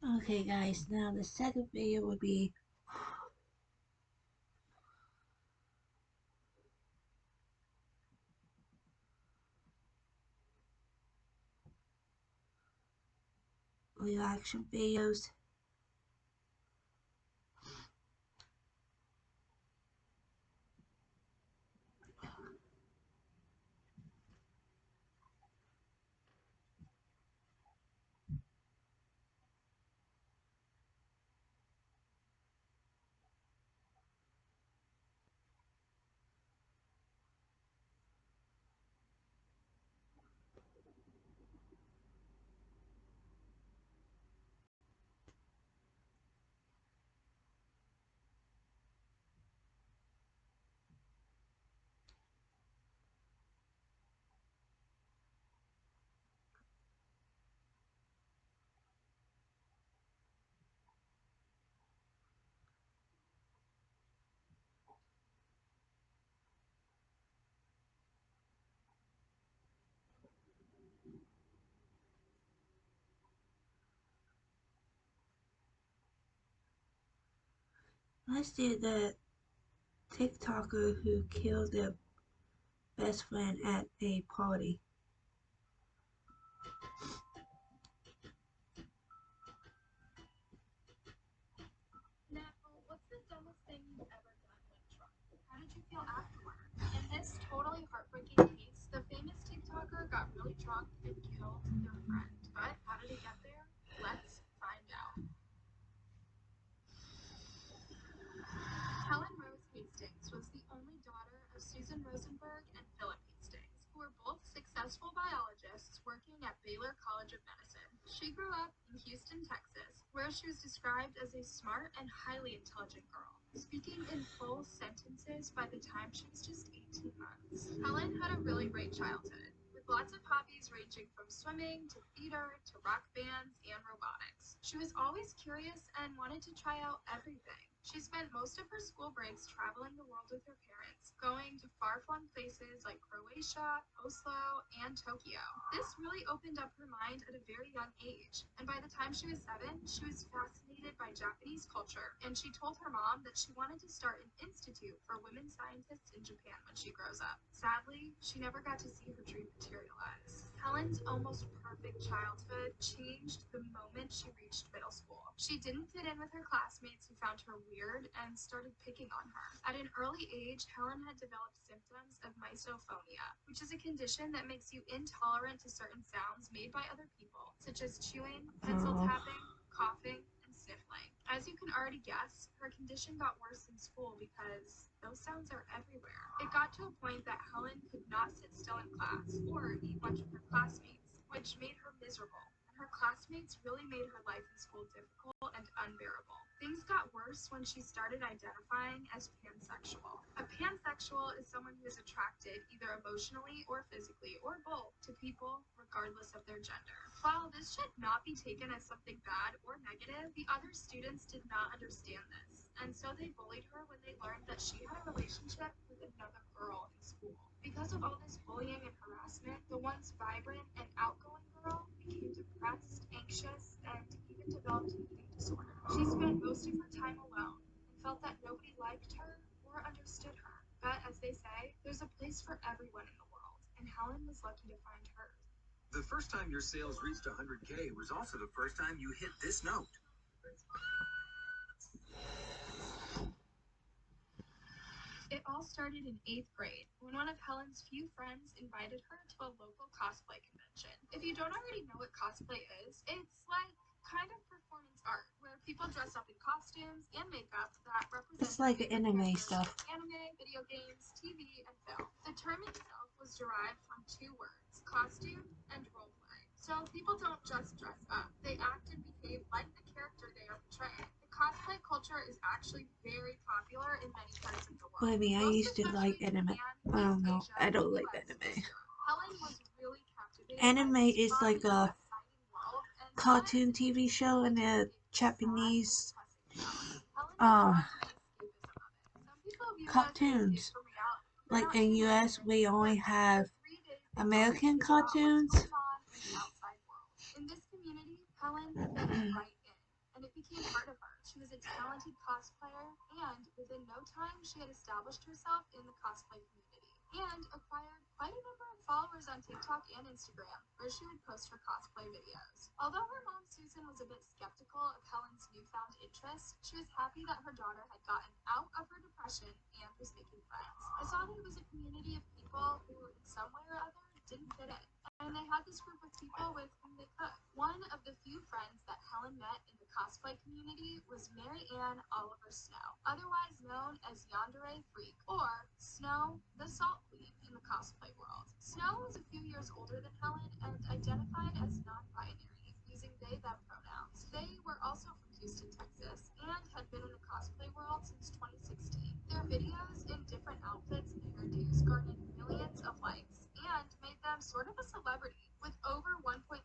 Okay guys, now the second video would be reaction videos. Let's do the TikToker who killed their best friend at a party. Now, what's the dumbest thing you've ever done when drunk? How did you feel afterward? In this totally heartbreaking case, the famous TikToker got really drunk and killed their friend. But how did he get there? Let's find out. Helen Rose Hastings was the only daughter of Susan Rosenberg and Philip Hastings, who were both successful biologists working at Baylor College of Medicine. She grew up in Houston, Texas, where she was described as a smart and highly intelligent girl, speaking in full sentences by the time she was just 18 months. Helen had a really great childhood, with lots of hobbies ranging from swimming to theater to rock bands and robotics. She was always curious and wanted to try out everything. She spent most of her school breaks traveling the world with her parents, going to far-flung places like Croatia, Oslo, and Tokyo. This really opened up her mind at a very young age, and by the time she was 7, she was fascinated by Japanese culture, and she told her mom that she wanted to start an institute for women scientists in Japan when she grows up. Sadly, she never got to see her dream materialize. Helen's almost perfect childhood changed the moment she reached middle school. She didn't fit in with her classmates who found her weird and started picking on her. At an early age, Helen had developed symptoms of misophonia, which is a condition that makes you intolerant to certain sounds made by other people, such as chewing, pencil tapping, coughing, and sniffling. As you can already guess, her condition got worse in school because those sounds are everywhere. It got to a point that Helen could not sit still in class or eat lunch with her classmates, which made her miserable. Her classmates really made her life in school difficult and unbearable. Things got worse when she started identifying as pansexual. A pansexual is someone who is attracted either emotionally or physically or both to people regardless of their gender. While this should not be taken as something bad or negative, the other students did not understand this, and so they bullied her when they learned that she had a relationship with another girl in school. Because of all this bullying and harassment, the once vibrant and outgoing girl became depressed, anxious, and even developed an eating disorder. She spent most of her time alone and felt that nobody liked her or understood her. But as they say, there's a place for everyone in the world, and Helen was lucky to find hers. The first time your sales reached 100K was also the first time you hit this note. It all started in 8th grade when one of Helen's few friends invited her to a local cosplay convention. If you don't already know what cosplay is, it's like kind of performance art where people dress up in costumes and makeup that represent It's like favorite anime characters stuff. from anime, video games, TV, and film. The term itself was derived from two words, costume and roleplay. So people don't just dress up, they act and behave like the character they are portraying. Cosplay culture is actually very popular in many parts of the world. Believe me, I Most used to like especially in anime. Japan, I East don't know. Asia, I don't the like US, anime. and Europe. Helen was really captivated by Anime this is fun like and a exciting world, and cartoon sometimes it TV even show in wanted to a escape the sad or Japanese depressing reality. Helen was drawn to the escapism of it. Some people view it as an escape cartoons. from reality. They're Like not in too US, limited, we only but have for 3 days they talk to American kids about what's cartoons. going on in the outside world. In this community, Helen fit right in. and it became part of her. She was a talented cosplayer, and within no time, she had established herself in the cosplay community and acquired quite a number of followers on TikTok and Instagram, where she would post her cosplay videos. Although her mom, Susan, was a bit skeptical of Helen's newfound interest, she was happy that her daughter had gotten out of her depression and was making friends. I saw that it was a community of people who, in some way or other, didn't fit in, and they had this group of people with whom they could. One of the few friends that Helen met in the cosplay community was Mary Ann Oliver Snow, otherwise known as Yandere Freak, or Snow, the Salt Queen in the cosplay world. Snow was a few years older than Helen and identified as non-binary, using they/them pronouns. They were also from Houston, Texas, and had been in the cosplay world since 2016. Their videos in different outfits and hairdos garnered millions of likes and made them sort of a celebrity, with over 1.6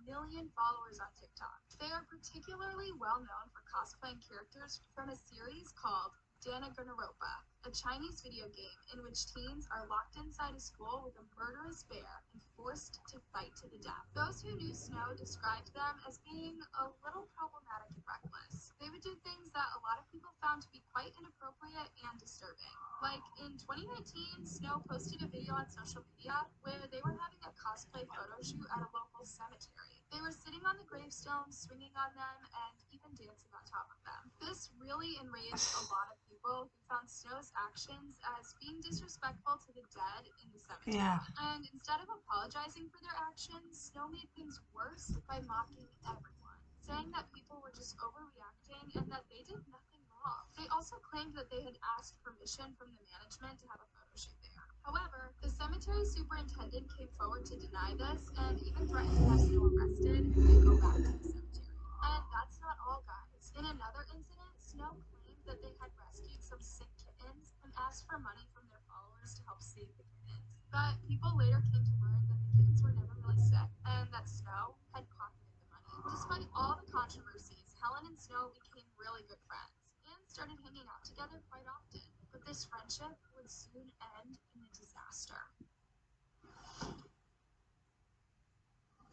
million followers on TikTok. They are particularly well known for cosplaying characters from a series called Danganronpa, a Chinese video game in which teens are locked inside a school with a murderous bear and forced to fight to the death. Those who knew Snow described them as being a little problematic and reckless. They would do things that a lot of people found to be quite inappropriate and disturbing. Like in 2019, Snow posted a video on social media where they were having a cosplay photo shoot at a local cemetery. They were sitting on the gravestones, swinging on them, and even dancing on top of them. This really enraged a lot of people who found Snow's actions as being disrespectful to the dead in the cemetery. Yeah. And instead of apologizing for their actions, Snow made things worse by mocking everyone, saying that people were just overreacting and that they did nothing wrong. They also claimed that they had asked permission from the management to have a photo shoot there. However, the cemetery superintendent came forward to deny this and even threatened to have Snow arrested if they go back to the cemetery. And that's not all, guys. In another incident, Snow claimed that they had rescued some sick kittens and asked for money from their followers to help save the kittens. But people later came to learn that the kittens were never really sick and that Snow had pocketed the money. Despite all the controversies, Helen and Snow became really good friends and started hanging out together quite often. But this friendship would soon end in a disaster.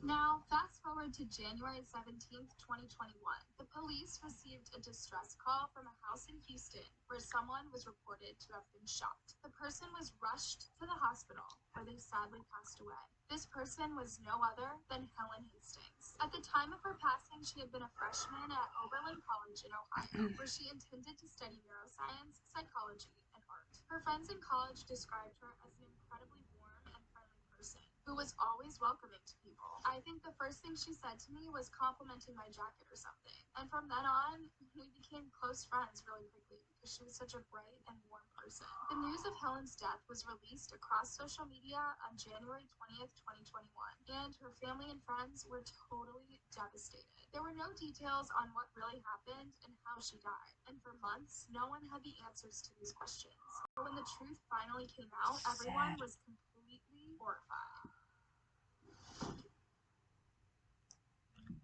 Now, fast forward to January 17th, 2021. The police received a distress call from a house in Houston where someone was reported to have been shot. The person was rushed to the hospital where they sadly passed away. This person was no other than Helen Hastings. At the time of her passing, she had been a freshman at Oberlin College in Ohio, where she intended to study neuroscience, psychology, and art. Her friends in college described her as an incredibly warm and friendly person who was always welcoming to people. I think the first thing she said to me was complimenting my jacket or something. And from then on, we became close friends really quickly because she was such a bright and warm person. The news of Helen's death was released across social media on January 20th, 2021, and her family and friends were totally devastated. There were no details on what really happened and how she died, and for months, no one had the answers to these questions. But when the truth finally came out, everyone was completely horrified.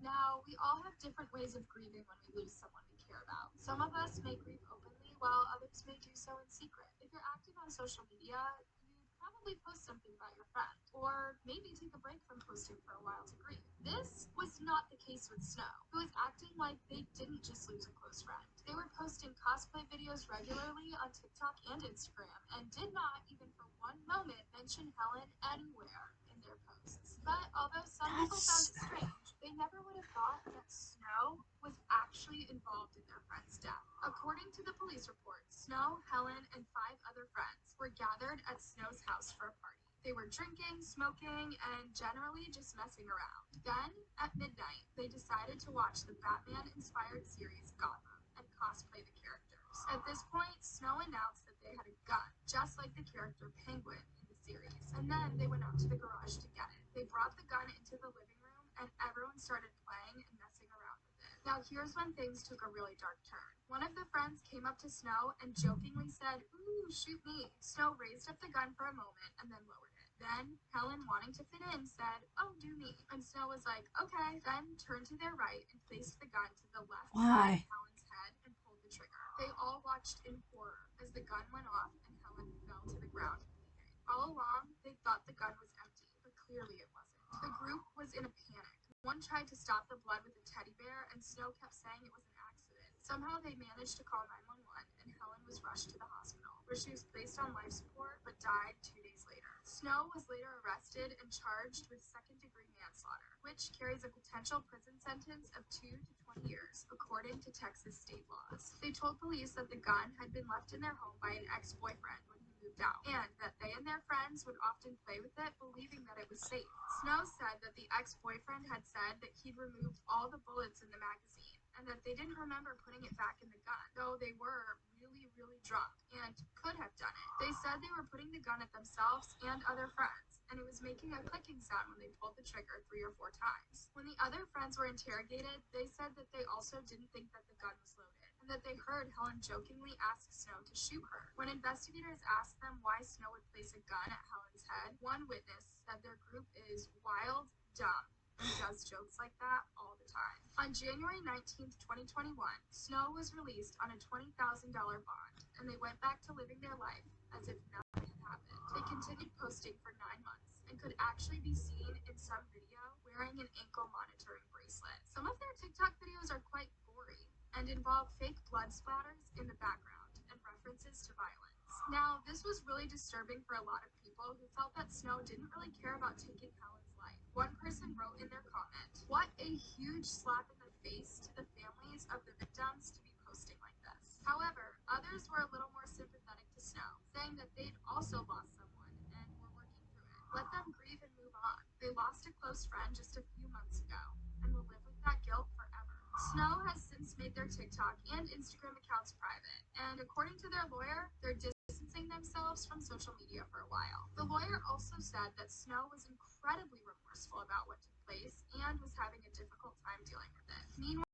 Now, we all have different ways of grieving when we lose someone we care about. Some of us may grieve openly, while others may do so in secret. If you're active on social media, you'd probably post something about your friend, or maybe take a break from posting for a while to grieve. This was not the case with Snow, who was acting like they didn't just lose a close friend. They were posting cosplay videos regularly on TikTok and Instagram, and did not, even for one moment, mention Helen anywhere in their posts. But although some people found it strange, they never would have thought that Snow was actually involved in their friend's death. According to the police report, Snow, Helen, and 5 other friends were gathered at Snow's house for a party. They were drinking, smoking, and generally just messing around. Then, at midnight, they decided to watch the Batman-inspired series Gotham and cosplay the characters. At this point, Snow announced that they had a gun, just like the character Penguin in the series. And then they went out to the garage to get it. They brought the gun into the living room and everyone started playing and messing around with it. Now here's when things took a really dark turn. One of the friends came up to Snow and jokingly said, "Ooh, shoot me." Snow raised up the gun for a moment and then lowered it. Then Helen, wanting to fit in, said, "Oh, do me." And Snow was like, "Okay." Then turned to their right and placed the gun to the left side of Helen's head and pulled the trigger. They all watched in horror as the gun went off and Helen fell to the ground bleeding. All along, they thought the gun was empty, but clearly it wasn't. The group was in a panic. One tried to stop the blood with a teddy bear and and Snow kept saying it was an accident. Somehow they managed to call 911, and Helen was rushed to the hospital, where she was placed on life support but died 2 days later. Snow was later arrested and charged with second-degree manslaughter, which carries a potential prison sentence of 2 to 20 years, according to Texas state laws. They told police that the gun had been left in their home by an ex-boyfriend when he moved out, and that they and their friends would often play with it, believing that it was safe. Snow said that the ex-boyfriend had said that he'd removed all the bullets in the magazine, and that they didn't remember putting it back in the gun, though they were really drunk and could have done it. They said they were putting the gun at themselves and other friends, and it was making a clicking sound when they pulled the trigger 3 or 4 times. When the other friends were interrogated, they said that they also didn't think that the gun was loaded, and that they heard Helen jokingly ask Snow to shoot her. When investigators asked them why Snow would place a gun at Helen's head, one witness said their group is wild, dumb, and does jokes like that all the time. On January 19th, 2021, Snow was released on a $20,000 bond, and they went back to living their life as if nothing had happened. They continued posting for 9 months and could actually be seen in some video wearing an ankle monitoring bracelet. Some of their TikTok videos are quite gory and involve fake blood splatters in the background and references to violence. Now, this was really disturbing for a lot of people who felt that Snow didn't really care about taking Helen's life. One person wrote in their comment, "What a huge slap in the face to the families of the victims to be posting like this." However, others were a little more sympathetic to Snow, saying that they'd also lost someone and were working through it. Let them grieve and move on. They lost a close friend just a few months ago and will live with that guilt forever. Snow has since made their TikTok and Instagram accounts private, and according to their lawyer, they're distancing themselves from social media for a while. The lawyer also said that Snow was incredibly remorseful about what took place and was having a difficult time dealing with it. Meanwhile,